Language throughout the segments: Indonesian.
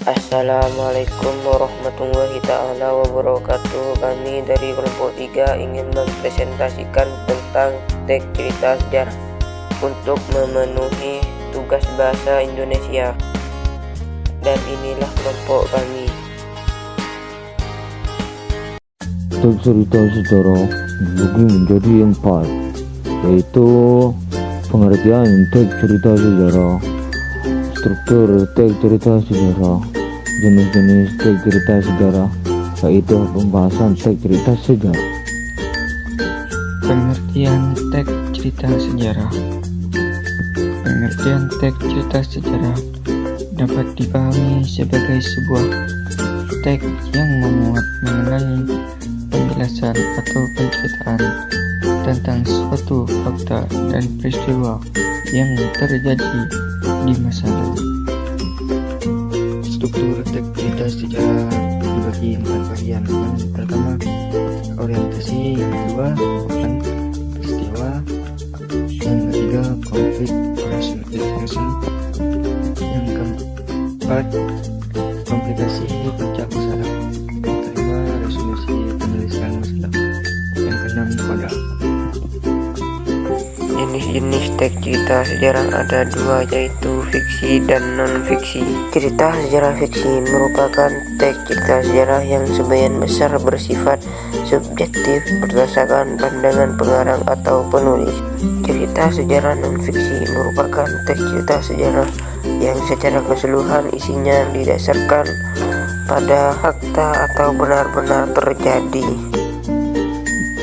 Assalamualaikum warahmatullahi ta'ala wabarakatuh. Kami dari kelompok 3 ingin mempresentasikan tentang teks cerita sejarah untuk memenuhi tugas bahasa Indonesia. Dan inilah kelompok kami. Teks cerita sejarah dibagi menjadi 4, yaitu pengertian teks cerita sejarah, struktur teks cerita sejarah, jenis-jenis teks cerita sejarah, yaitu pembahasan teks cerita sejarah. Pengertian teks cerita sejarah. Pengertian teks cerita sejarah dapat dipahami sebagai sebuah teks yang memuat mengenai penjelasan atau penceritaan tentang suatu fakta dan peristiwa yang terjadi di masa lalu. Struktur teks cerita sejarah dibagi 4 bagian. Yang pertama, orientasi. Yang kedua, merupakan peristiwa. Yang ketiga, konflik resolution. Yang keempat, komplikasi pecah masalah. Yang kelima, resolusi penyelesaian masalah. Yang keenam, pada Jenis-jenis teks cerita sejarah ada 2, yaitu fiksi dan non-fiksi. Cerita sejarah fiksi merupakan teks cerita sejarah yang sebagian besar bersifat subjektif berdasarkan pandangan pengarang atau penulis. Cerita sejarah non-fiksi merupakan teks cerita sejarah yang secara keseluruhan isinya didasarkan pada fakta atau benar-benar terjadi.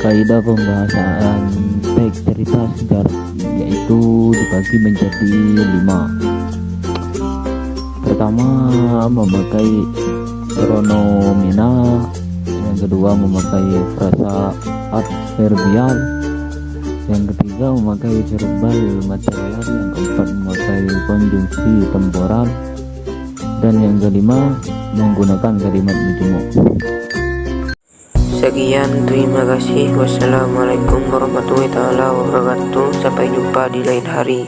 Kaidah pembahasan teks cerita sejarah yaitu dibagi menjadi 5. Pertama, memakai pronomina. Yang kedua, memakai frasa adverbial. Yang ketiga, memakai verbal material. Yang keempat, memakai konjungsi temporal. Dan yang kelima, menggunakan kalimat majemuk. Sekian, terima kasih. Wassalamualaikum warahmatullahi wabarakatuh. Sampai jumpa di lain hari.